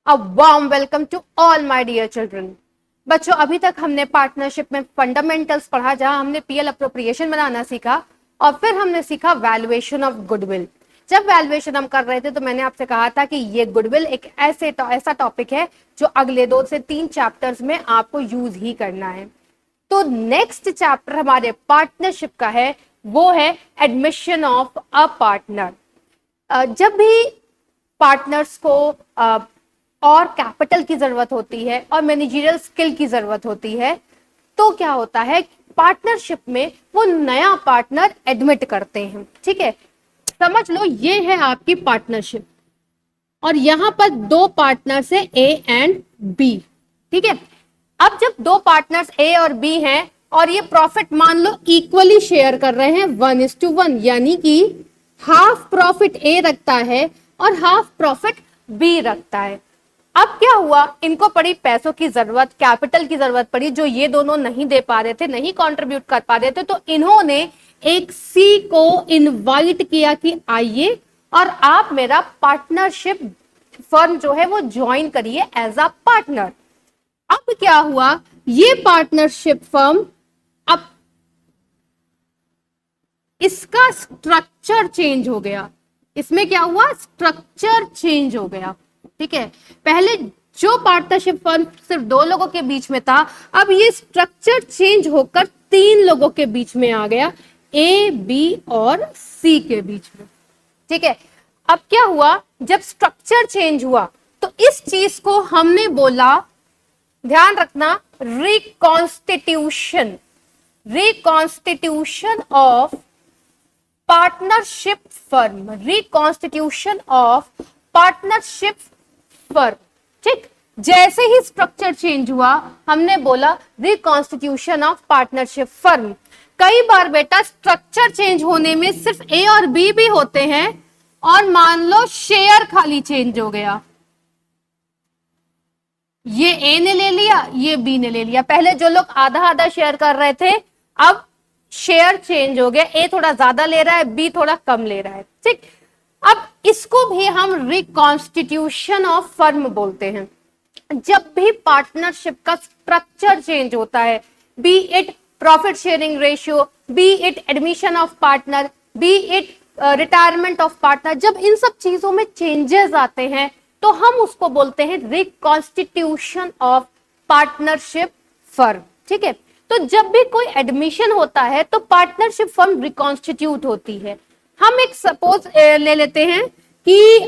A warm welcome to all my dear children. बच्चों, अभी तक हमने पार्टनरशिप में फंडामेंटल्स पढ़ा, जहां हमने पीएल अप्रोप्रिएशन बनाना सीखा और फिर हमने सीखा वैल्यूएशन ऑफ गुडविल। जब वैल्यूएशन हम कर रहे थे तो मैंने आपसे कहा था कि ये गुडविल एक ऐसा टॉपिक है जो अगले 2 से 3 चैप्टर्स में आपको यूज ही करना है। तो नेक्स्ट चैप्टर हमारे पार्टनरशिप का है, वो है एडमिशन ऑफ अ पार्टनर। जब भी पार्टनर्स को और कैपिटल की जरूरत होती है और मैनेजरियल स्किल की जरूरत होती है, तो क्या होता है, पार्टनरशिप में वो नया पार्टनर एडमिट करते हैं। ठीक है, समझ लो ये है आपकी पार्टनरशिप और यहां पर 2 पार्टनर्स है, ए एंड बी। ठीक है, अब जब 2 पार्टनर्स ए और बी हैं और ये प्रॉफिट मान लो इक्वली शेयर कर रहे हैं 1:1, यानी कि हाफ प्रॉफिट ए रखता है और हाफ प्रॉफिट बी रखता है। अब क्या हुआ, इनको पड़ी पैसों की जरूरत, कैपिटल की जरूरत पड़ी, जो ये दोनों नहीं दे पा रहे थे, नहीं कंट्रीब्यूट कर पा रहे थे, तो इन्होंने एक सी को इनवाइट किया कि आइए और आप मेरा पार्टनरशिप फर्म जो है वो ज्वाइन करिए एज अ पार्टनर। अब क्या हुआ, ये पार्टनरशिप फर्म, अब इसका स्ट्रक्चर चेंज हो गया। इसमें क्या हुआ, स्ट्रक्चर चेंज हो गया। ठीक है, पहले जो पार्टनरशिप फर्म सिर्फ 2 लोगों के बीच में था, अब ये स्ट्रक्चर चेंज होकर 3 लोगों के बीच में आ गया, ए, बी और सी के बीच में। ठीक है, अब क्या हुआ, जब स्ट्रक्चर चेंज हुआ तो इस चीज को हमने बोला, ध्यान रखना, reconstitution. Reconstitution of partnership firm, reconstitution of partnership firm. ठीक, जैसे ही स्ट्रक्चर चेंज हुआ हमने बोला रिकॉन्स्टिट्यूशन ऑफ पार्टनरशिप फर्म। कई बार बेटा स्ट्रक्चर चेंज होने में सिर्फ ए और बी भी होते हैं और मान लो शेयर खाली चेंज हो गया, ये ए ने ले लिया, ये बी ने ले लिया। पहले जो लोग आधा आधा शेयर कर रहे थे, अब शेयर चेंज हो गया, ए थोड़ा ज्यादा ले रहा है, बी थोड़ा कम ले रहा है। ठीक, अब इसको भी हम रिकॉन्स्टिट्यूशन ऑफ फर्म बोलते हैं। जब भी पार्टनरशिप का स्ट्रक्चर चेंज होता है, B it profit sharing ratio, B it admission of partner, B it retirement of partner, जब इन सब चीजों में चेंजेस आते हैं तो हम उसको बोलते हैं रिकॉन्स्टिट्यूशन ऑफ पार्टनरशिप फर्म। ठीक है, तो जब भी कोई एडमिशन होता है तो पार्टनरशिप फर्म रिकॉन्स्टिट्यूट होती है। हम एक सपोज ले लेते हैं कि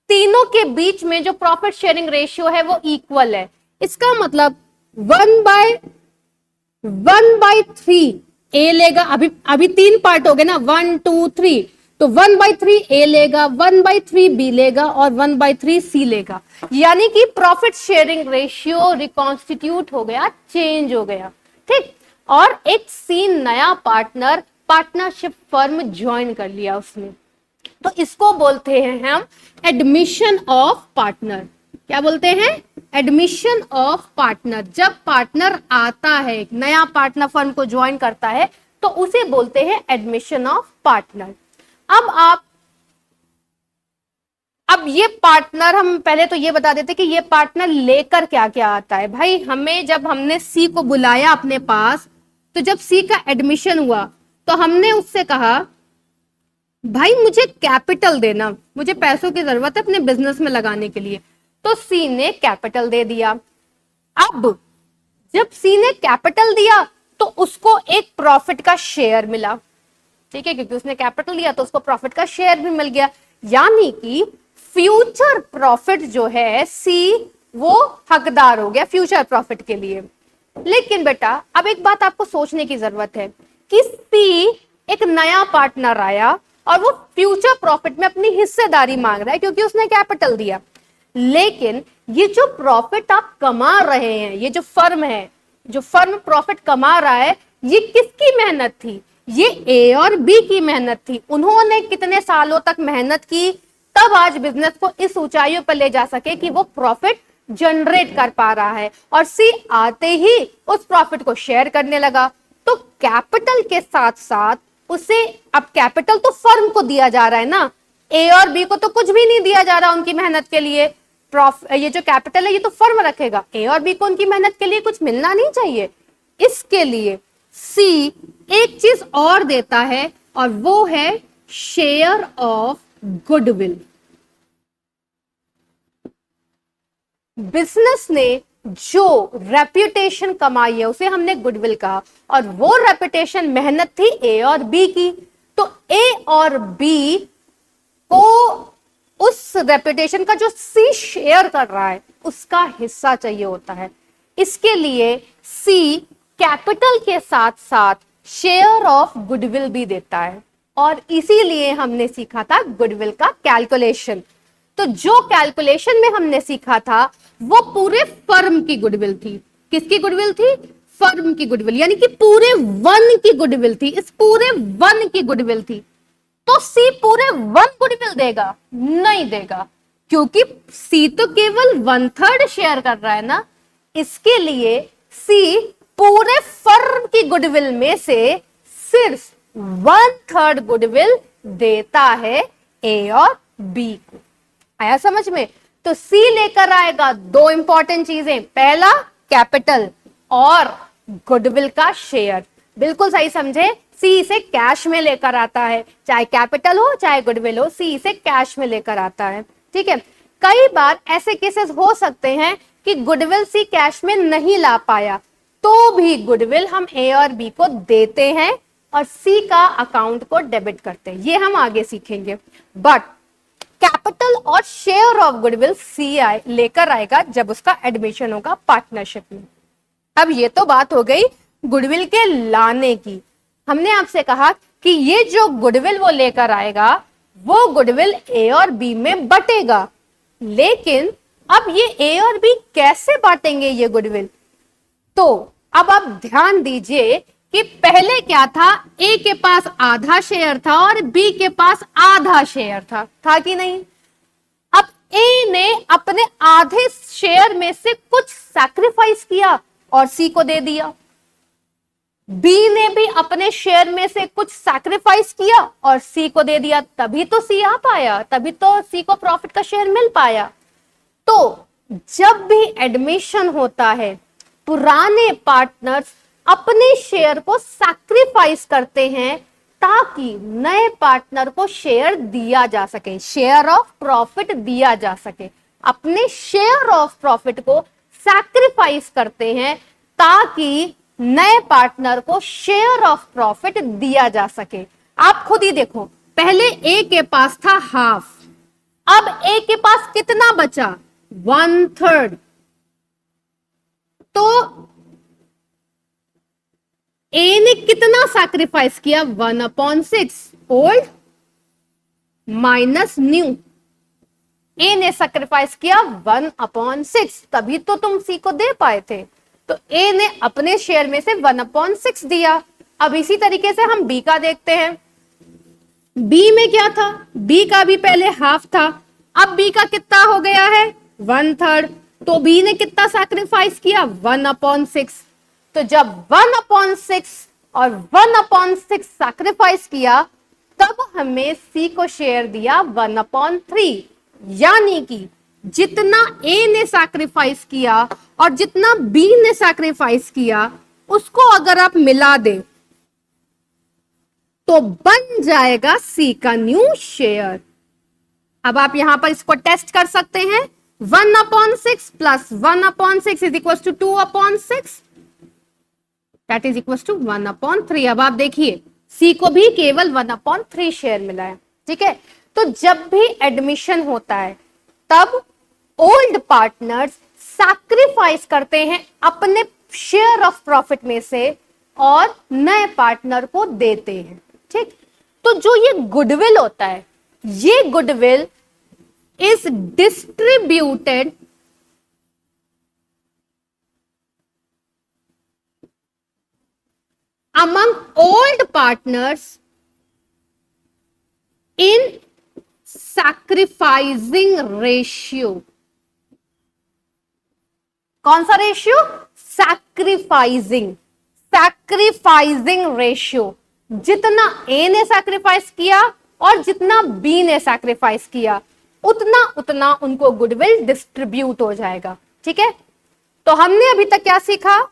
तीनों के बीच में जो प्रॉफिट शेयरिंग रेशियो है वो इक्वल है। इसका मतलब 1/3 ए लेगा, अभी 3 पार्ट हो गए ना, 1 2 3, तो 1/3 ए लेगा, 1/3 बी लेगा और 1/3 सी लेगा, यानी कि प्रॉफिट शेयरिंग रेशियो रिकॉन्स्टिट्यूट हो गया, चेंज हो गया। ठीक, और एक सी नया पार्टनर पार्टनरशिप फर्म ज्वाइन कर लिया उसने, तो इसको बोलते हैं हम एडमिशन ऑफ पार्टनर। क्या बोलते हैं, एडमिशन ऑफ पार्टनर। जब पार्टनर आता है, एक नया पार्टनर फर्म को ज्वाइन करता है, तो उसे बोलते हैं एडमिशन ऑफ पार्टनर। अब ये पार्टनर, हम पहले तो ये बता देते कि ये पार्टनर लेकर क्या क्या आता है। भाई, हमें जब हमने सी को बुलाया अपने पास, तो जब सी का एडमिशन हुआ तो हमने उससे कहा, भाई मुझे कैपिटल देना, मुझे पैसों की जरूरत है अपने बिजनेस में लगाने के लिए। तो सी ने कैपिटल दे दिया। अब जब सी ने कैपिटल दिया तो उसको एक प्रॉफिट का शेयर मिला। ठीक है, क्योंकि उसने कैपिटल दिया तो उसको प्रॉफिट का शेयर भी मिल गया, यानी कि फ्यूचर प्रॉफिट जो है सी वो हकदार हो गया फ्यूचर प्रॉफिट के लिए। लेकिन बेटा अब एक बात आपको सोचने की जरूरत है कि सी, एक नया पार्टनर आया और वो फ्यूचर प्रॉफिट में अपनी हिस्सेदारी मांग रहा है क्योंकि उसने कैपिटल दिया। लेकिन ये जो प्रॉफिट आप कमा रहे हैं, ये जो फर्म है, जो फर्म प्रॉफिट कमा रहा है, ये किसकी मेहनत थी, ये ए और बी की मेहनत थी। उन्होंने कितने सालों तक मेहनत की, तब आज बिजनेस को इस ऊंचाइयों पर ले जा सके कि वो प्रॉफिट जनरेट कर पा रहा है, और सी आते ही उस प्रॉफिट को शेयर करने लगा। तो कैपिटल के साथ साथ उसे, अब कैपिटल तो फर्म को दिया जा रहा है ना, ए और बी को तो कुछ भी नहीं दिया जा रहा उनकी मेहनत के लिए। ये जो कैपिटल है ये तो फर्म रखेगा, ए और बी को उनकी मेहनत के लिए कुछ मिलना नहीं चाहिए। इसके लिए सी एक चीज और देता है और वो है शेयर ऑफ गुडविल। बिजनेस ने जो रेप्यूटेशन कमाई है उसे हमने गुडविल कहा, और वो रेप्यूटेशन मेहनत थी ए और बी की। तो ए और बी को उस रेप्यूटेशन का जो सी शेयर कर रहा है उसका हिस्सा चाहिए होता है। इसके लिए सी कैपिटल के साथ साथ शेयर ऑफ गुडविल भी देता है, और इसीलिए हमने सीखा था गुडविल का कैलकुलेशन। तो जो कैलकुलेशन में हमने सीखा था वो पूरे फर्म की गुडविल थी। किसकी गुडविल थी? फर्म की गुडविल, यानी कि पूरे वन की गुडविल थी। इस पूरे वन की गुडविल थी। तो सी पूरे वन गुडविल देगा? नहीं देगा, क्योंकि सी तो केवल 1/3 शेयर कर रहा है ना। इसके लिए सी पूरे फर्म की गुडविल में से सिर्फ 1/3 गुडविल देता है ए और बी को। आया समझ में? तो सी लेकर आएगा दो इंपॉर्टेंट चीजें, पहला कैपिटल और गुडविल का शेयर। बिल्कुल सही समझे, सी इसे कैश में लेकर आता है, चाहे कैपिटल हो चाहे गुडविल हो, सी इसे कैश में लेकर आता है। ठीक है, कई बार ऐसे केसेस हो सकते हैं कि गुडविल सी कैश में नहीं ला पाया, तो भी गुडविल हम ए और बी को देते हैं और सी का अकाउंट को डेबिट करते हैं। ये हम आगे सीखेंगे। बट कैपिटल और शेयर ऑफ गुडविल सी लेकर आएगा जब उसका एडमिशन होगा पार्टनरशिप में। अब ये तो बात हो गई गुडविल के लाने की। हमने आपसे कहा कि ये जो गुडविल वो लेकर आएगा वो गुडविल ए और बी में बटेगा, लेकिन अब ये ए और बी कैसे बांटेंगे ये गुडविल? तो अब आप ध्यान दीजिए कि पहले क्या था, ए के पास आधा शेयर था और बी के पास आधा शेयर था कि नहीं? अब ए ने अपने आधे शेयर में से कुछ सैक्रिफाइस किया और सी को दे दिया। बी ने भी अपने शेयर में से कुछ सैक्रिफाइस किया और सी को दे दिया, तभी तो सी आ पाया, तभी तो सी को प्रॉफिट का शेयर मिल पाया। तो जब भी एडमिशन होता है, पुराने पार्टनर्स अपने शेयर को सैक्रिफाइस करते हैं ताकि नए पार्टनर को शेयर दिया जा सके, शेयर ऑफ प्रॉफिट दिया जा सके। अपने शेयर ऑफ प्रॉफिट को सैक्रिफाइस करते हैं ताकि नए पार्टनर को शेयर ऑफ प्रॉफिट दिया जा सके। आप खुद ही देखो, पहले ए के पास था हाफ, अब ए के पास कितना बचा? 1/3। तो ए ने कितना सैक्रिफाइस किया? 1/6 ओल्ड माइनस न्यू। ए ने सैक्रिफाइस किया 1/6, तभी तो तुम सी को दे पाए थे। तो ए ने अपने शेयर में से 1/6 दिया। अब इसी तरीके से हम बी का देखते हैं। बी में क्या था? बी का भी पहले हाफ था, अब बी का कितना हो गया है? 1/3। तो बी ने कितना सैक्रिफाइस किया? 1/6। तो जब 1/6 और 1/6 सैक्रिफाइस किया तब हमें सी को शेयर दिया 1/3। यानी कि जितना ए ने सैक्रिफाइस किया और जितना बी ने सैक्रिफाइस किया उसको अगर आप मिला दें तो बन जाएगा सी का न्यू शेयर। अब आप यहां पर इसको टेस्ट कर सकते हैं। 1/6 plus 1/6 is equal to 2/6, that is equal to 1/3। अब आप देखिए सी को भी केवल 1/3 शेयर मिला है। ठीक है, तो जब भी एडमिशन होता है तब ओल्ड पार्टनर्स सैक्रिफाइस करते हैं अपने शेयर ऑफ प्रॉफिट में से और नए पार्टनर को देते हैं। ठीक, तो जो ये गुडविल होता है, ये goodwill is distributed among old partners in sacrificing ratio। कौन सा रेशियो? Sacrificing ratio. जितना ए ने सैक्रिफाइस किया और जितना बी ने सैक्रिफाइस किया उतना उतना उनको गुडविल डिस्ट्रीब्यूट हो जाएगा। ठीक है, तो हमने अभी तक क्या सीखा?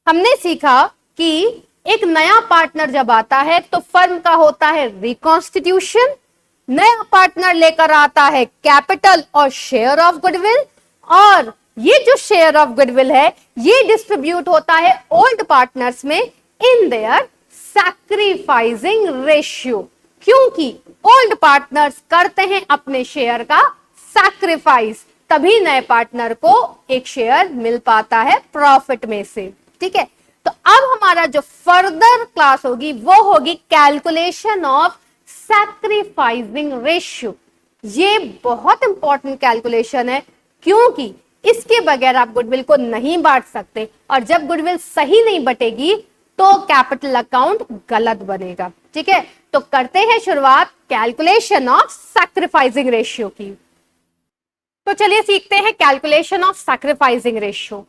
हमने सीखा कि एक नया पार्टनर जब आता है तो फर्म का होता है रिकॉन्स्टिट्यूशन, नया पार्टनर लेकर आता है कैपिटल और शेयर ऑफ गुडविल, और ये जो शेयर ऑफ गुडविल है ये डिस्ट्रीब्यूट होता है ओल्ड पार्टनर्स में इन देयर सैक्रिफाइसिंग रेशियो, क्योंकि ओल्ड पार्टनर्स करते हैं अपने शेयर का सैक्रिफाइस, तभी नए पार्टनर को एक शेयर मिल पाता है प्रॉफिट में से। ठीक है, तो अब हमारा जो फर्दर क्लास होगी वो होगी कैलकुलेशन ऑफ सैक्रिफाइसिंग रेशियो। ये बहुत इंपॉर्टेंट कैलकुलेशन है, क्योंकि इसके बगैर आप गुडविल को नहीं बांट सकते, और जब गुडविल सही नहीं बटेगी तो कैपिटल अकाउंट गलत बनेगा। ठीक है, तो करते हैं शुरुआत कैलकुलेशन ऑफ सैक्रिफाइसिंग रेशियो की। तो चलिए सीखते हैं कैलकुलेशन ऑफ सैक्रिफाइसिंग रेशियो।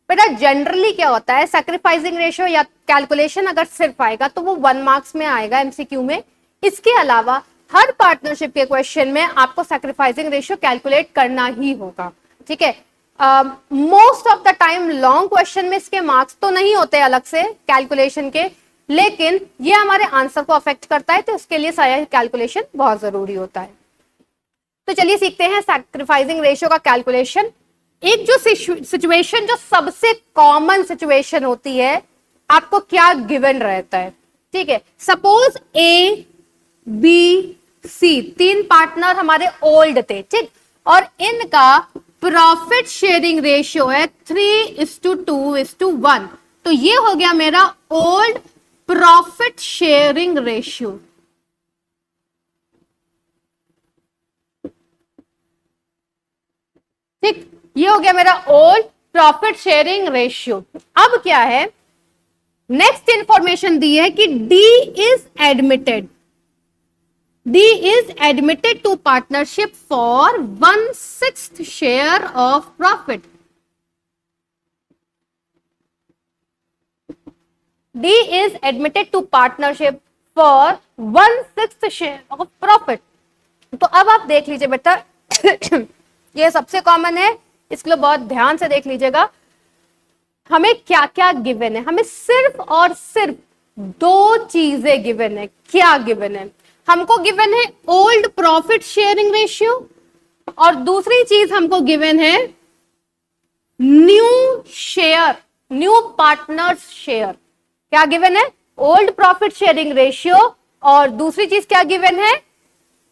बेटा जनरली क्या होता है, सैक्रिफाइसिंग रेशियो या कैलकुलेशन अगर सिर्फ आएगा तो वो 1 मार्क्स में आएगा एमसीक्यू में। इसके अलावा हर पार्टनरशिप के क्वेश्चन में आपको सैक्रिफाइसिंग रेशियो कैलकुलेट करना ही होगा। ठीक है, most of the time long question में इसके मार्क्स तो नहीं होते अलग से कैलकुलेशन के, लेकिन ये हमारे आंसर को अफेक्ट करता है, तो उसके लिए सारा कैलकुलेशन बहुत जरूरी होता है। तो चलिए सीखते हैं सैक्रिफाइसिंग रेशियो का कैलकुलेशन। एक जो सिचुएशन जो सबसे कॉमन सिचुएशन होती है, आपको क्या गिवन रहता है? ठीक है, suppose A B C 3 partner हमारे ओल्ड थे, ठीक, और इनका प्रॉफिट शेयरिंग रेशियो है 3:2:1, तो ये हो गया मेरा ओल्ड प्रॉफिट शेयरिंग रेशियो। ठीक, ये हो गया मेरा ओल्ड प्रॉफिट शेयरिंग रेशियो। अब क्या है, नेक्स्ट इंफॉर्मेशन दी है कि D is admitted to partnership for 1/6 share of profit. D is admitted to partnership for 1/6 share of profit. तो अब आप देख लीजिए बेटा ये सबसे कॉमन है, इसके लिए बहुत ध्यान से देख लीजिएगा। हमें क्या क्या गिवन है? हमें सिर्फ और सिर्फ 2 चीजें गिवन है। क्या गिवन है? हमको गिवन है ओल्ड प्रॉफिट शेयरिंग रेशियो, और दूसरी चीज हमको गिवन है न्यू पार्टनर्स शेयर। क्या गिवन है? ओल्ड प्रॉफिट शेयरिंग रेशियो, और दूसरी चीज क्या गिवन है?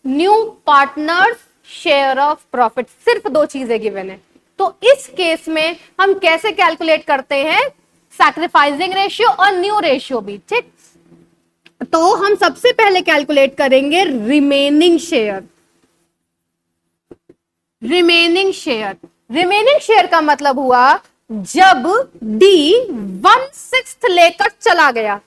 New partners share of profit. सिर्फ 2 चीजें गिवन है। तो इस केस में हम कैसे कैलकुलेट करते हैं सैक्रिफाइसिंग रेशियो और न्यू रेशियो भी? ठीक, तो हम सबसे पहले कैलकुलेट करेंगे रिमेनिंग शेयर। रिमेनिंग शेयर का मतलब हुआ जब डी 1/6 लेकर चला गया,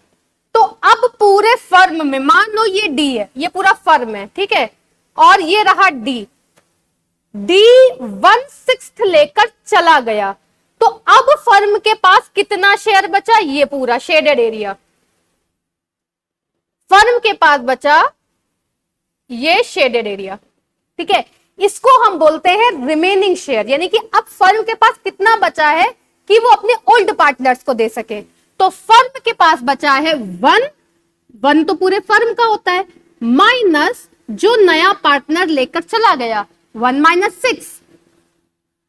तो अब पूरे फर्म में, मान लो ये डी है, ये पूरा फर्म है, ठीक है, और ये रहा डी 1/6 लेकर चला गया, तो अब फर्म के पास कितना शेयर बचा? ये पूरा शेडेड एरिया फर्म के पास बचा, ये शेडेड एरिया। ठीक है, इसको हम बोलते हैं रिमेनिंग शेयर, यानी कि अब फर्म के पास कितना बचा है कि वो अपने ओल्ड पार्टनर्स को दे सके। तो फर्म के पास बचा है 1 तो पूरे फर्म का होता है, माइनस जो नया पार्टनर लेकर चला गया 1 - 6,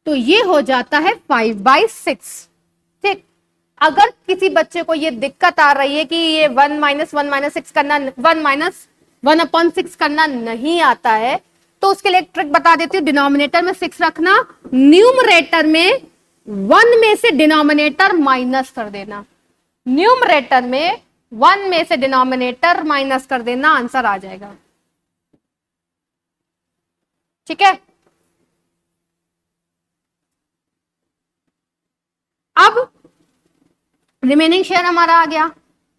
तो ये हो जाता है 5/6। ठीक, अगर किसी बच्चे को ये दिक्कत आ रही है कि ये 1 - 6 करना, 1/6 करना नहीं आता है, तो उसके लिए एक ट्रिक बता देती हूँ। डिनोमिनेटर में 6 रखना, न्यूमरेटर में 1 में से डिनोमिनेटर माइनस कर देना। न्यूमरेटर में 1 में से डिनोमिनेटर माइनस कर देना, आंसर आ जाएगा। ठीक है, अब रिमेनिंग शेयर हमारा आ गया।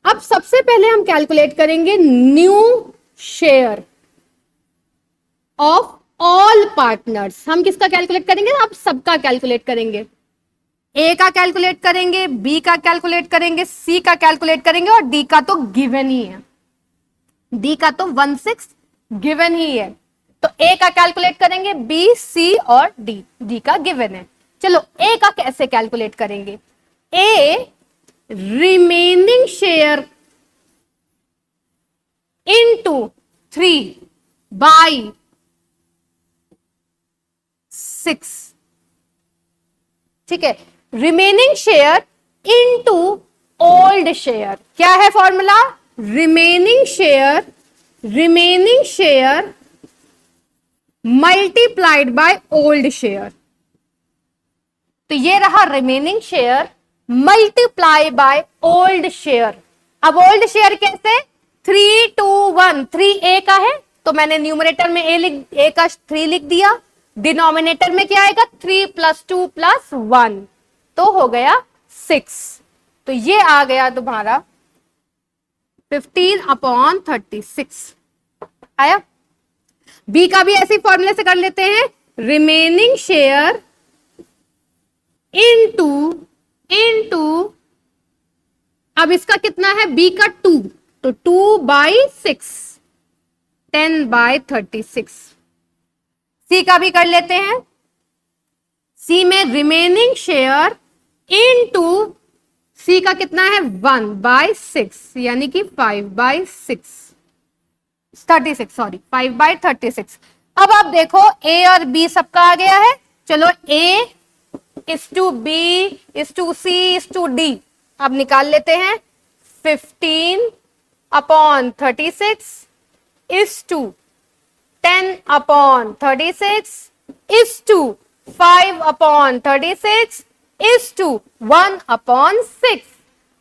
अब सबसे पहले हम कैलकुलेट करेंगे new share of all partners. हम किसका कैलकुलेट करेंगे? आप सबका कैलकुलेट करेंगे। ए का कैलकुलेट करेंगे, बी का कैलकुलेट करेंगे, सी का कैलकुलेट करेंगे, और डी का तो गिवन ही है। डी का तो 1/6 गिवन ही है, तो ए का कैलकुलेट करेंगे, बी, सी और डी, डी का गिवन है। चलो ए का कैसे कैलकुलेट करेंगे? ए रिमेनिंग शेयर इनटू 3/6, ठीक है, remaining share into old share. क्या है formula? Remaining share multiplied by old share. तो ये रहा remaining share multiply by old share. अब ओल्ड शेयर कैसे? 3 2 1, 3 ए का है तो मैंने न्यूमरेटर में ए का 3 लिख दिया, डिनोमिनेटर में क्या आएगा? 3 + 2 + 1, तो हो गया 6। तो ये आ गया तुम्हारा 15/36 आया। बी का भी ऐसी फॉर्मूले से कर लेते हैं, रिमेनिंग शेयर इनटू अब इसका कितना है? बी का 2, तो 2/6, 10/36। सी का भी कर लेते हैं, सी में रिमेनिंग शेयर इनटू सी का कितना है? 1/6 यानी कि 5/36। अब आप देखो ए और बी सबका आ गया है, चलो A is to B is to C is to D अब निकाल लेते हैं। 15/36 is to 10/36 is to 5/36 is to 1/6।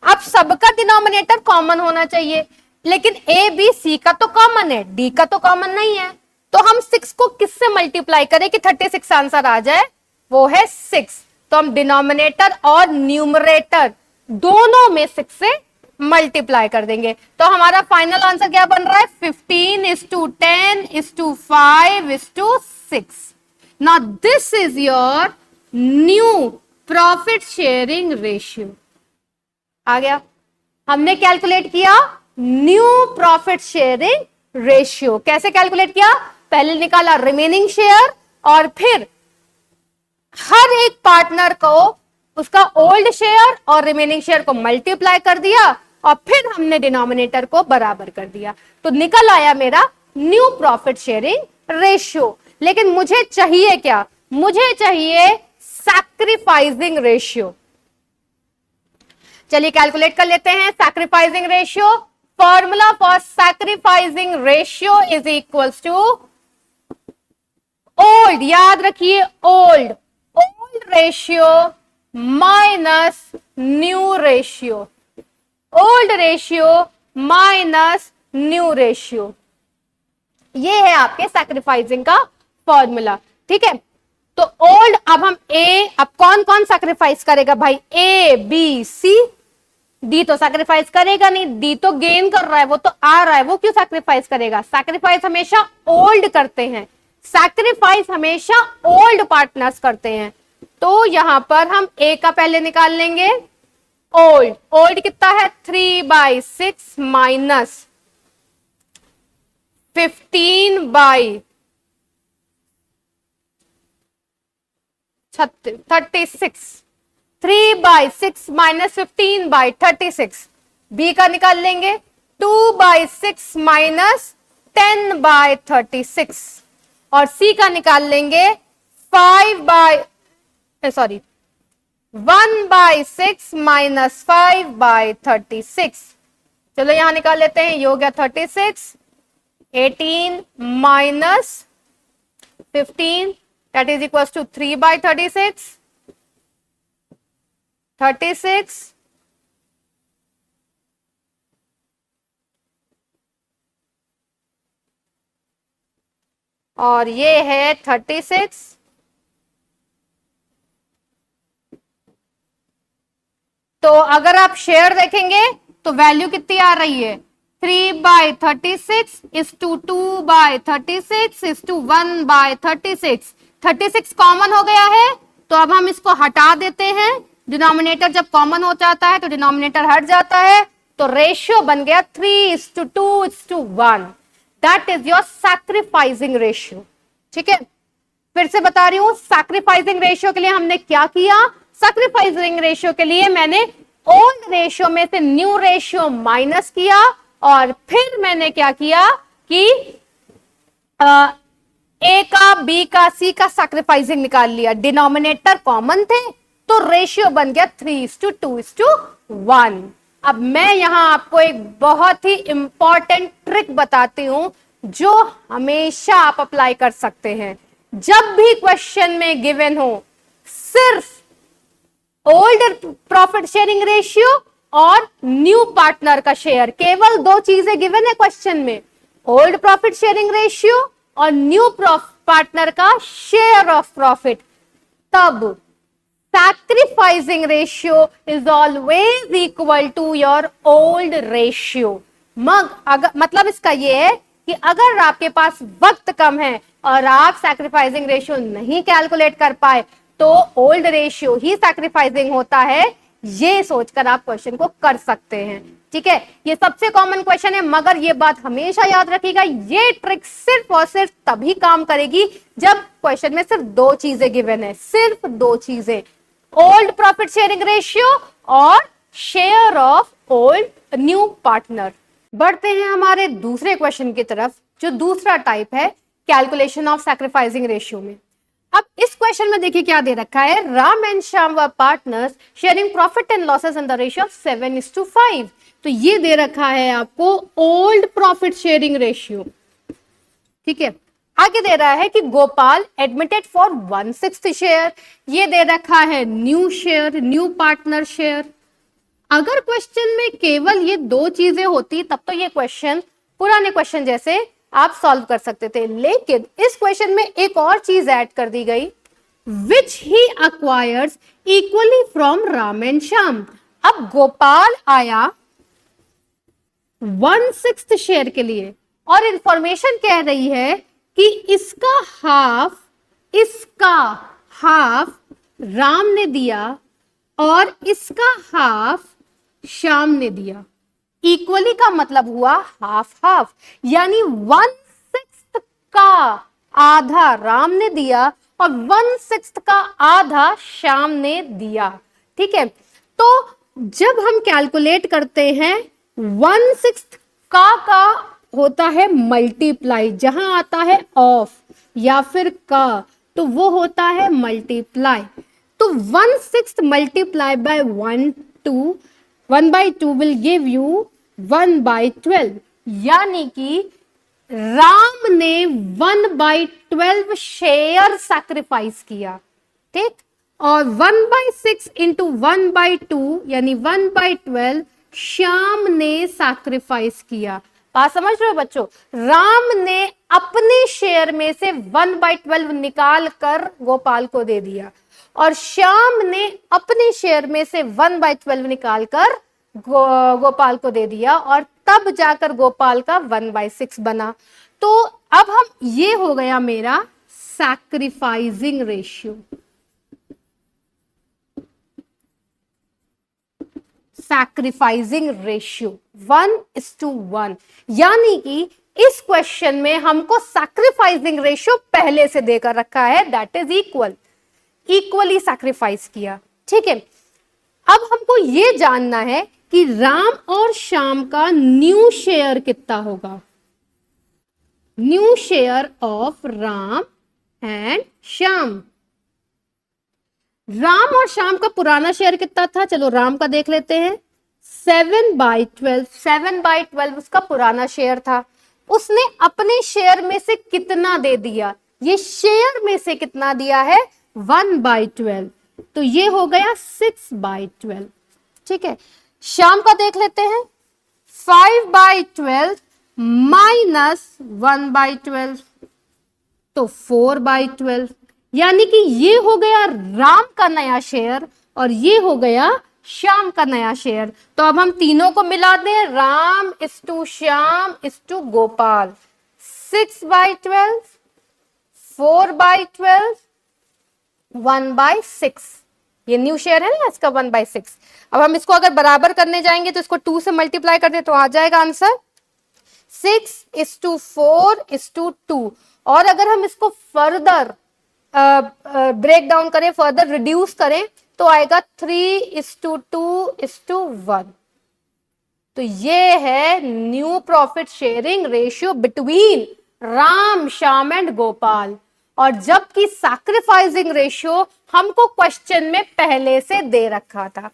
अब सबका डिनोमिनेटर कॉमन होना चाहिए, लेकिन ए बी सी का तो कॉमन है, डी का तो कॉमन नहीं है, तो हम 6 को किससे मल्टीप्लाई करें कि 36 आंसर आ जाए? वो है 6। तो हम डिनोमिनेटर और न्यूमरेटर दोनों में 6 से मल्टीप्लाई कर देंगे, तो हमारा फाइनल आंसर क्या बन रहा है? 15 is to 10 is to 5 is to 6। Now this is your new profit sharing ratio। आ गया, हमने कैलकुलेट किया न्यू प्रॉफिट शेयरिंग रेशियो। कैसे कैलकुलेट किया? पहले निकाला रिमेनिंग शेयर और फिर हर एक पार्टनर को उसका ओल्ड शेयर और रिमेनिंग शेयर को मल्टीप्लाई कर दिया और फिर हमने डिनोमिनेटर को बराबर कर दिया, तो निकल आया मेरा न्यू प्रॉफिट शेयरिंग रेशियो। लेकिन मुझे चाहिए क्या? मुझे चाहिए सैक्रिफाइसिंग रेशियो। चलिए कैलकुलेट कर लेते हैं sacrificing ratio. Formula for sacrificing ratio is equals to old, याद रखिए old ratio minus new ratio, old ratio minus new ratio, ये है आपके सैक्रिफाइसिंग का फॉर्मूला। ठीक है, तो ओल्ड, अब हम अब कौन कौन सैक्रिफाइस करेगा भाई? ए बी सी, डी तो सैक्रिफाइस करेगा नहीं, डी तो गेन कर रहा है, वो तो आ रहा है, वो क्यों सैक्रिफाइस करेगा? सैक्रिफाइस हमेशा ओल्ड करते हैं, सैक्रिफाइस हमेशा ओल्ड पार्टनर्स करते हैं। तो यहां पर हम ए का पहले निकाल लेंगे ओल्ड। ओल्ड कितना है? 3/6 माइनस 15/36, 3/6 माइनस 15/36। बी का निकाल लेंगे 2/6 माइनस 10/36 और सी का निकाल लेंगे 1/6 माइनस 5/36। चलो यहां निकाल लेते हैं, ये हो गया 36, 18 minus 15 that is equals to 3/36, 36 और ये है 36। तो अगर आप शेयर देखेंगे तो वैल्यू कितनी आ रही है? 3/36 is to 2/36 is to 1/36। 36 common हो गया है, तो अब हम इसको हटा देते हैं। डिनोमिनेटर जब कॉमन हो जाता है तो डिनोमिनेटर हट जाता है, तो रेशियो बन गया 3:2:1। That is your sacrificing ratio. ठीक है, फिर से बता रही हूं, सैक्रिफाइसिंग रेशियो के लिए हमने क्या किया, सैक्रिफाइसिंग रेशियो के लिए मैंने ओल्ड रेशियो में से न्यू रेशियो माइनस किया और फिर मैंने क्या किया कि ए का, बी का, सी का सैक्रिफाइसिंग निकाल लिया, डिनोमिनेटर कॉमन थे तो रेशियो बन गया 3:2:1। अब मैं यहां आपको एक बहुत ही इंपॉर्टेंट ट्रिक बताती हूं जो हमेशा आप अप्लाई कर सकते हैं। जब भी क्वेश्चन में गिवन हो सिर्फ ओल्ड प्रॉफिट शेयरिंग रेशियो और न्यू पार्टनर का शेयर, केवल दो चीजें गिवन है क्वेश्चन में, ओल्ड प्रॉफिट शेयरिंग रेशियो और न्यू पार्टनर का शेयर ऑफ प्रॉफिट, तब sacrificing ratio is always equal to your old ratio। मतलब इसका ये है कि अगर आपके पास वक्त कम है और आप सैक्रिफाइसिंग रेशियो नहीं कैलकुलेट कर पाए तो ओल्ड रेशियो ही सैक्रिफाइसिंग होता है, ये सोचकर आप क्वेश्चन को कर सकते हैं। ठीक है, ये सबसे कॉमन क्वेश्चन है, मगर ये बात हमेशा याद रखिएगा, ये ट्रिक सिर्फ और सिर्फ तभी काम करेगी जब क्वेश्चन में सिर्फ दो चीजें गिवन है, सिर्फ दो चीजें, ओल्ड प्रॉफिट शेयरिंग रेशियो और share of old new partner. बढ़ते हैं हमारे दूसरे क्वेश्चन की तरफ, जो दूसरा टाइप है कैलकुलेशन ऑफ सैक्रिफाइसिंग रेशियो में। अब इस क्वेश्चन में देखिए क्या दे रखा है, Ram and Shyam were partners sharing profit and losses in the ratio of 7:5। तो ये दे रखा है आपको ओल्ड प्रॉफिट शेयरिंग रेशियो। ठीक है, आगे दे रहा है कि गोपाल एडमिटेड फॉर 1/6 शेयर, ये दे रखा है new share, new partner share. अगर क्वेश्चन में केवल ये दो चीजें होती तब तो ये क्वेश्चन पुराने क्वेश्चन जैसे आप सॉल्व कर सकते थे, लेकिन इस क्वेश्चन में एक और चीज ऐड कर दी गई, which he acquires equally from Ram and Shyam. अब गोपाल आया 1/6 शेयर के लिए और इंफॉर्मेशन कह रही है कि इसका हाफ राम ने दिया और इसका हाफ श्याम ने दिया। इक्वली का मतलब हुआ हाफ हाफ, यानी 1/6 का आधा राम ने दिया और 1/6 का आधा श्याम ने दिया। ठीक है, तो जब हम कैलकुलेट करते हैं 1/6 का होता है मल्टीप्लाई, जहां आता है ऑफ या फिर का तो वो होता है मल्टीप्लाई। तो 1/6 multiply by 1/2 will give you 1/12, यानी कि राम ने 1/12 शेयर सैक्रिफाइस किया। ठीक, और 1/6 इंटू 1/2 यानी 1/12 श्याम ने सैक्रिफाइस किया। बात समझ रहे हो बच्चों, राम ने अपने शेयर में से 1/12 निकाल कर गोपाल को दे दिया और श्याम ने अपने शेयर में से 1/12 निकाल कर गोपाल को दे दिया और तब जाकर गोपाल का 1/6 बना। तो अब हम, ये हो गया मेरा सैक्रिफाइसिंग रेशियो। सैक्रिफाइसिंग रेशियो 1:1, यानी कि इस क्वेश्चन में हमको सैक्रिफाइसिंग रेशियो पहले से देकर रखा है, दैट इज इक्वली सैक्रिफाइस किया। ठीक है, अब हमको ये जानना है कि राम और श्याम का न्यू शेयर कितना होगा, new share of Ram and Shyam. Ram और श्याम का पुराना शेयर कितना था, चलो राम का देख लेते हैं, 7/12। 7/12 उसका पुराना शेयर था, उसने अपने शेयर में से कितना दे दिया, ये शेयर में से कितना दिया है 1/12, तो ये हो गया 6/12। ठीक है, श्याम का देख लेते हैं, 5/12 माइनस 1/12 तो 4/12, यानी कि ये हो गया राम का नया शेयर और ये हो गया श्याम का नया शेयर। तो अब हम तीनों को मिला दें, राम इस टू श्याम इस टू गोपाल, 6/12, 4/12, 1/6, ये न्यू शेयर है ना इसका 1/6। अब हम इसको अगर बराबर करने जाएंगे तो इसको 2 से मल्टीप्लाई कर दे तो आ जाएगा आंसर 6:4:2। और अगर हम इसको फर्दर ब्रेक डाउन करें, फर्दर रिड्यूस करें, तो आएगा 3:2:1। तो ये है new profit sharing ratio between Ram, Shyam and Gopal. और जबकि सैक्रिफाइसिंग रेशियो हमको क्वेश्चन में पहले से दे रखा था।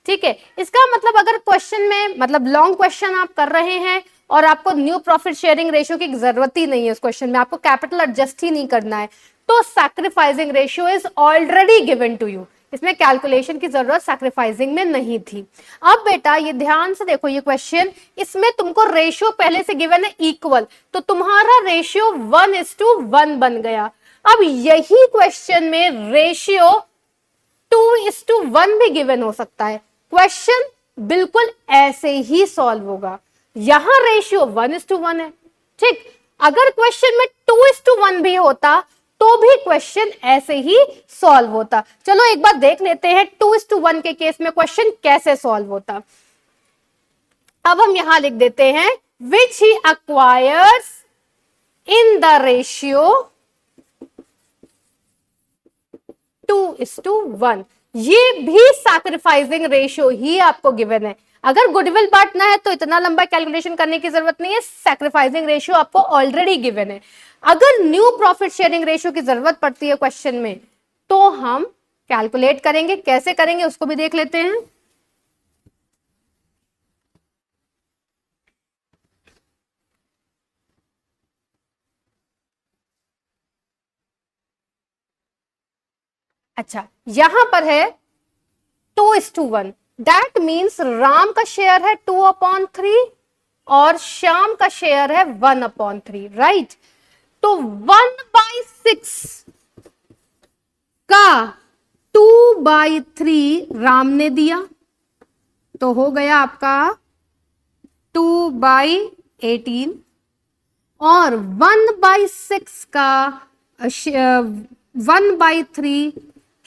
ठीक है, इसका मतलब अगर क्वेश्चन में, मतलब लॉन्ग क्वेश्चन आप कर रहे हैं और आपको न्यू प्रॉफिट शेयरिंग रेशियो की जरूरत ही नहीं है उस क्वेश्चन में, आपको कैपिटल एडजस्ट ही नहीं करना है, तो sacrificing ratio is already given to you. इसमें कैलकुलेशन की जरूरत सैक्रिफाइसिंग में नहीं थी। अब बेटा ये ध्यान से देखो ये क्वेश्चन, इसमें तुमको रेशियो पहले से गिवन है इक्वल, तो तुम्हारा रेशियो 1:1 बन गया। अब यही क्वेश्चन में रेशियो 2:1 भी गिवन हो सकता है। क्वेश्चन बिल्कुल ऐसे ही सॉल्व होगा। यहां रेशियो 1:1 है, ठीक। अगर क्वेश्चन में 2:1 भी होता तो भी क्वेश्चन ऐसे ही सॉल्व होता। चलो एक बार देख लेते हैं 2:1 के केस में क्वेश्चन कैसे सॉल्व होता। अब हम यहां लिख देते हैं विच ही एक्वायर्स इन द रेशियो 2:1। ये भी सैक्रिफाइसिंग रेशियो ही आपको गिवन है। अगर गुडविल बांटना है तो इतना लंबा कैलकुलेशन करने की जरूरत नहीं है, सैक्रिफाइसिंग रेशियो आपको ऑलरेडी गिवन है। अगर न्यू प्रॉफिट शेयरिंग रेशियो की जरूरत पड़ती है क्वेश्चन में, तो हम कैलकुलेट करेंगे। कैसे करेंगे उसको भी देख लेते हैं। अच्छा, यहां पर है 2:1, दैट मीन्स राम का शेयर है 2/3 और श्याम का शेयर है 1/3, राइट। तो 1/6 का 2/3 राम ने दिया, तो हो गया आपका 2/18, और 1/6 का 1/3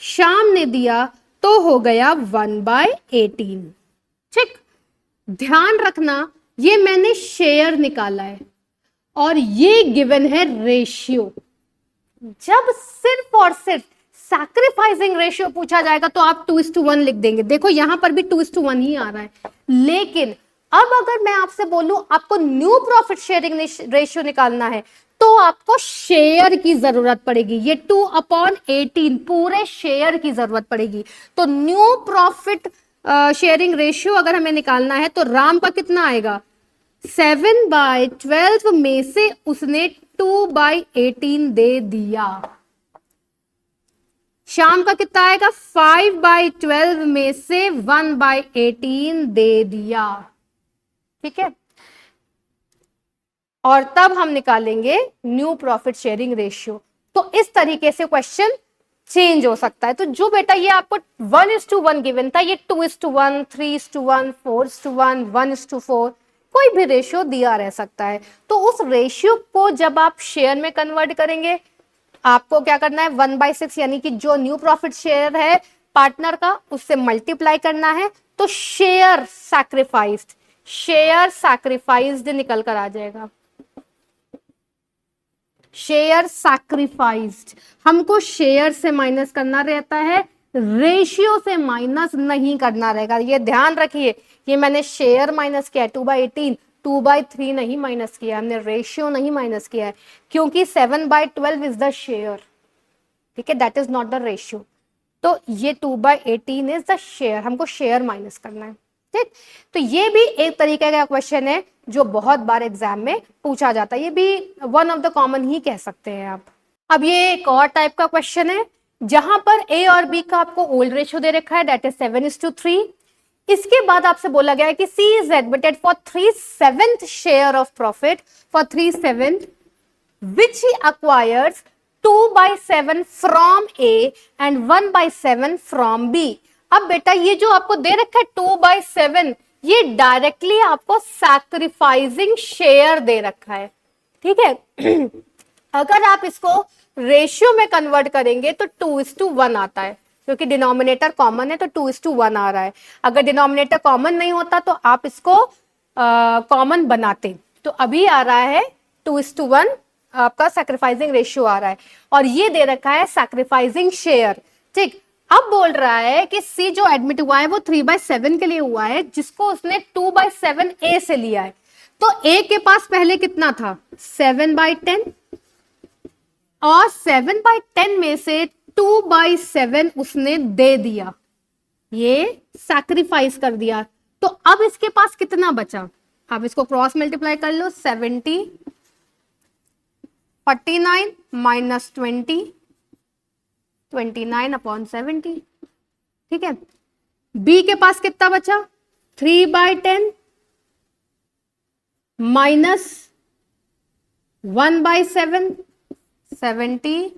श्याम ने दिया, तो हो गया 1/18। ठीक, ध्यान रखना ये मैंने शेयर निकाला है और ये गिवन है रेशियो। जब सिर्फ और सिर्फ सैक्रिफाइसिंग रेशियो पूछा जाएगा तो आप 2:1 लिख देंगे। देखो यहां पर भी 2:1 ही आ रहा है, लेकिन अब अगर मैं आपसे बोलूं आपको न्यू प्रॉफिट शेयरिंग रेशियो निकालना है तो आपको शेयर की जरूरत पड़ेगी। ये 2/18 पूरे शेयर की जरूरत पड़ेगी। तो न्यू प्रॉफिट शेयरिंग रेशियो अगर हमें निकालना है तो राम का कितना आएगा, 7/12 में से उसने 2/18 दे दिया। श्याम का कितना आएगा, 5/12 में से 1/18 दे दिया। ठीक है, और तब हम निकालेंगे न्यू प्रॉफिट शेयरिंग रेशियो। तो इस तरीके से क्वेश्चन चेंज हो सकता है। तो जो बेटा ये आपको 1:1 गिवन था, ये 2:1, 3:1, 4:1, 1:4 कोई भी रेशियो दिया रह सकता है। तो उस रेशियो को जब आप शेयर में कन्वर्ट करेंगे, आपको क्या करना है, 1/6 यानी कि जो न्यू प्रॉफिट शेयर है पार्टनर का उससे मल्टीप्लाई करना है, तो शेयर सैक्रिफाइस्ड निकल कर आ जाएगा। शेयर सैक्रिफाइस्ड, हमको शेयर से माइनस करना रहता है, रेशियो से माइनस नहीं करना रहेगा। ये ध्यान रखिए, ये मैंने शेयर माइनस किया है 2/18, 2/3 नहीं माइनस किया, हमने रेशियो नहीं माइनस किया है, क्योंकि 7/12 इज द शेयर। ठीक है, that is not the ratio. तो ये 2/18 इज द शेयर, हमको शेयर माइनस करना है। ठीक, तो ये भी एक तरीके का क्वेश्चन है जो बहुत बार एग्जाम में पूछा जाता है। ये भी वन ऑफ द कॉमन ही कह सकते हैं आप। अब ये एक और टाइप का क्वेश्चन है जहां पर ए और बी का आपको ओल्ड रेशियो दे रखा है, दैट इज 7:3। इसके बाद आपसे बोला गया है कि C is admitted for 3/7 share of profit for 3/7 which he acquires 2/7 from A and 1/7 from B. अब बेटा ये जो आपको दे रखा है 2/7, ये डायरेक्टली आपको सैक्रिफाइसिंग शेयर दे रखा है। ठीक है अगर आप इसको रेशियो में कन्वर्ट करेंगे तो 2:1 आता है, क्योंकि डिनोमिनेटर कॉमन है तो 2:1 आ रहा है। अगर डिनोमिनेटर कॉमन नहीं होता तो आप इसको कॉमन बनाते, तो अभी आ रहा है 2:1 आपका सैक्रिफाइसिंग रेशियो आ रहा है, और ये दे रखा है सैक्रिफाइसिंग शेयर। ठीक, अब बोल रहा है कि सी जो एडमिट हुआ है वो 3/7 के लिए हुआ है, जिसको उसने 2/7 ए से लिया है। तो ए के पास पहले कितना था, 7/10, और 7/10 में से 2/7 उसने दे दिया, ये सैक्रिफाइस कर दिया। तो अब इसके पास कितना बचा, आप इसको क्रॉस मल्टीप्लाई कर लो, 70, 49 माइनस 20, 29/70। ठीक है, बी के पास कितना बचा, 3/10 माइनस 1/7, 70,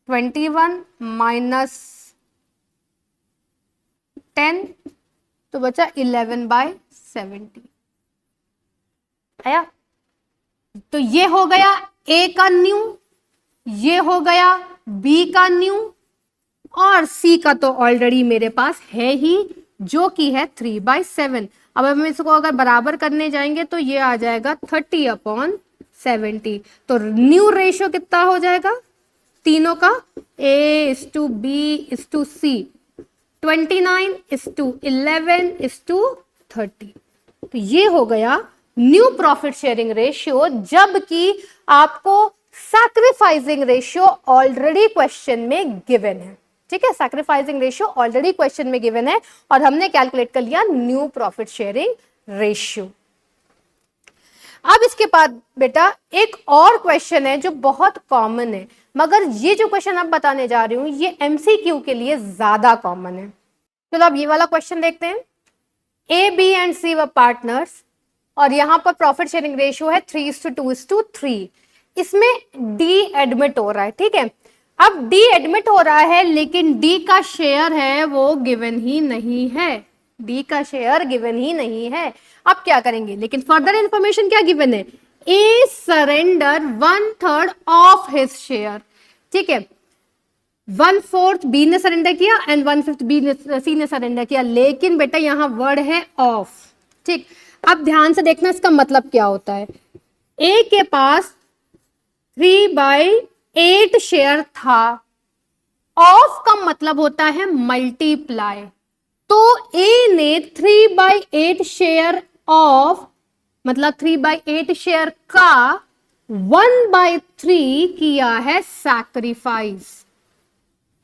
21 माइनस 10, तो बचा 11/70 आया। तो ये हो गया ए का न्यू, ये हो गया बी का न्यू, और सी का तो ऑलरेडी मेरे पास है ही, जो कि है 3/7। अब हम इसको अगर बराबर करने जाएंगे तो ये आ जाएगा 30/70। तो न्यू रेशियो कितना हो जाएगा तीनों का, A/B/C, 29:11:30। तो ये हो गया न्यू प्रॉफिट शेयरिंग रेशियो, जबकि आपको सैक्रिफाइसिंग रेशियो ऑलरेडी क्वेश्चन में गिवन है। ठीक है, सैक्रिफाइसिंग रेशियो ऑलरेडी क्वेश्चन में गिवन है, और हमने कैलकुलेट कर लिया न्यू प्रॉफिट शेयरिंग रेशियो। अब इसके बाद बेटा एक और क्वेश्चन है जो बहुत कॉमन है, मगर ये जो क्वेश्चन अब बताने जा रही हूं ये एमसीक्यू के लिए ज्यादा कॉमन है। चलो अब ये वाला क्वेश्चन देखते हैं। A, B and C were partners, और यहां पर प्रॉफिट शेयरिंग रेशियो है 3:2:3। इसमें डी एडमिट हो रहा है। ठीक है, अब डी एडमिट हो रहा है, लेकिन डी का शेयर है वो गिवन ही नहीं है, डी का शेयर गिवन ही नहीं है। अब क्या करेंगे, लेकिन फर्दर इंफॉर्मेशन क्या गिवन है, ए सरेंडर 1/3 ऑफ हिज शेयर। ठीक है, 1/4 बी ने सरेंडर किया एंड 1/5 बी ने, सी ने सरेंडर किया, लेकिन बेटा यहां वर्ड है ऑफ। ठीक, अब ध्यान से देखना इसका मतलब क्या होता है। ए के पास 3/8 शेयर था, ऑफ का मतलब होता है मल्टीप्लाई, तो ए ने 3/8 शेयर ऑफ, मतलब 3/8 शेयर का 1/3 किया है सैक्रिफाइस।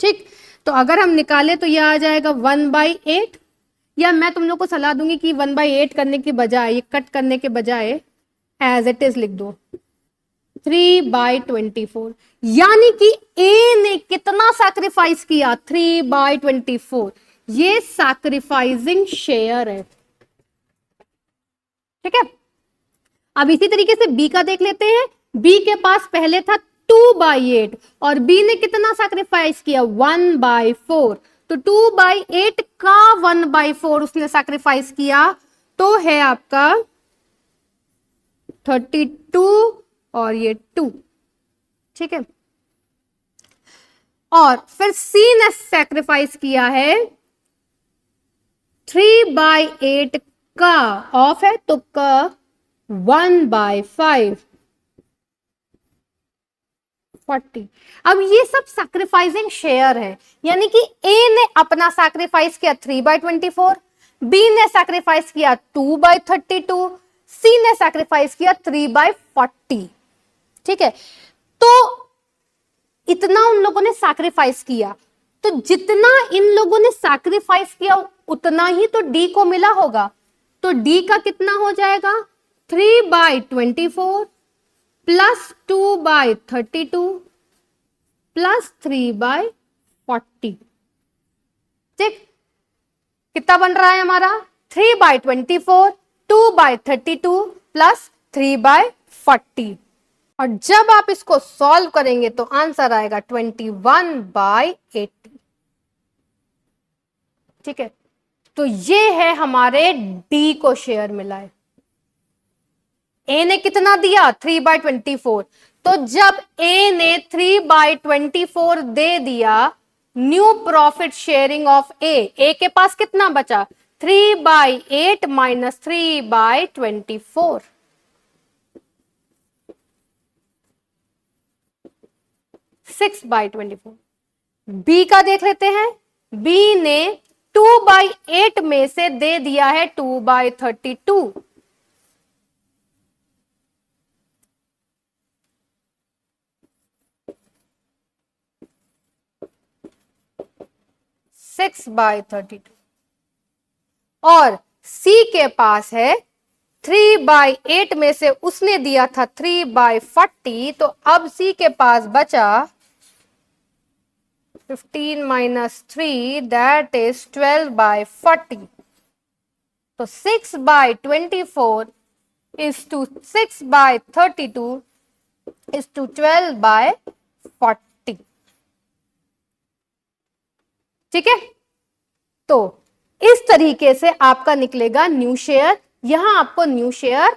ठीक, तो अगर हम निकाले तो यह आ जाएगा 1/8, या मैं तुम लोग को सलाह दूंगी कि 1/8 करने के बजाय, ये कट करने के बजाय एज इट इज लिख दो 3/24, यानी कि ए ने कितना सैक्रिफाइस किया, 3/24, ये सैक्रिफाइसिंग शेयर है। ठीक है, अब इसी तरीके से बी का देख लेते हैं। बी के पास पहले था 2/8, और बी ने कितना सैक्रिफाइस किया, 1/4, तो 2/8 का 1/4 उसने सैक्रिफाइस किया, तो है आपका 32 और ये 2। ठीक है, और फिर सी ने सैक्रिफाइस किया है 3/8 का, ऑफ है तो का 1/5, 40। अब ये सब सैक्रिफाइसिंग शेयर है, यानी कि ए ने अपना सैक्रिफाइस किया 3/24, बी ने सैक्रिफाइस किया 2/32, सी ने सैक्रिफाइस किया 3/40। ठीक है, तो इतना उन लोगों ने सैक्रिफाइस किया, तो जितना इन लोगों ने सैक्रिफाइस किया उतना ही तो डी को मिला होगा, तो डी का कितना हो जाएगा, 3/24 प्लस 2/32 प्लस 3/40। ठीक, कितना बन रहा है हमारा, 3/24, 2/32 प्लस 3/40, और जब आप इसको सॉल्व करेंगे तो आंसर आएगा 21/80। ठीक है, तो ये है हमारे डी को शेयर मिला है। ए ने कितना दिया, 3/24, तो जब ए ने 3/24 दे दिया, न्यू प्रॉफिट शेयरिंग ऑफ ए के पास कितना बचा, 3/8 माइनस 3/24, 6/24। बी का देख लेते हैं। बी ने 2/8 में से दे दिया है 2/32, 6/32। और सी के पास है 3/8 में से उसने दिया था 3/40, तो अब सी के पास बचा 15 माइनस 3, दैट इज 12/40। तो 6/24 is to 6/32 is to 12/40। ठीक है, तो इस तरीके से आपका निकलेगा न्यू शेयर। यहां आपको न्यू शेयर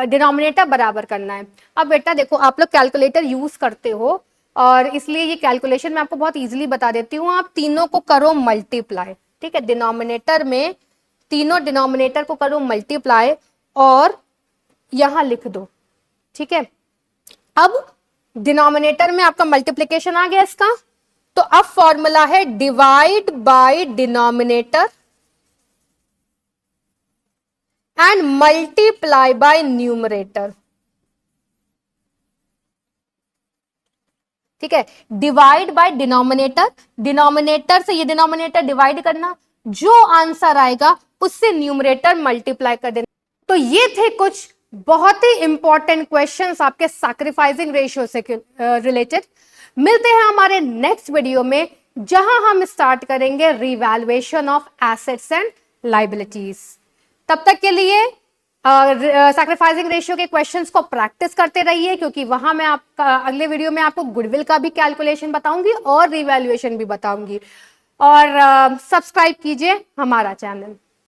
डिनोमिनेटर बराबर करना है। अब बेटा देखो, आप लोग कैलकुलेटर यूज करते हो और इसलिए ये कैलकुलेशन मैं आपको बहुत इजीली बता देती हूँ। आप तीनों को करो मल्टीप्लाई, ठीक है, डिनोमिनेटर में तीनों डिनोमिनेटर को करो मल्टीप्लाई और यहां लिख दो। ठीक है, अब डिनोमिनेटर में आपका मल्टीप्लीकेशन आ गया इसका, तो अब फॉर्मूला है divide by denominator and multiply by numerator. ठीक है, डिवाइड बाय डिनोमिनेटर, डिनोमिनेटर से ये डिनोमिनेटर डिवाइड करना, जो आंसर आएगा उससे न्यूमरेटर मल्टीप्लाई कर देना। तो ये थे कुछ बहुत ही इंपॉर्टेंट क्वेश्चंस आपके सैक्रिफाइसिंग रेशियो से रिलेटेड। मिलते हैं हमारे नेक्स्ट वीडियो में, जहां हम स्टार्ट करेंगे revaluation of assets and liabilities. तब तक के लिए सैक्रिफाइसिंग रेशियो के क्वेश्चंस को प्रैक्टिस करते रहिए, क्योंकि वहां मैं आपका अगले वीडियो में आपको गुडविल का भी कैलकुलेशन बताऊंगी और रिवैल्यूएशन भी बताऊंगी। और सब्सक्राइब कीजिए हमारा चैनल।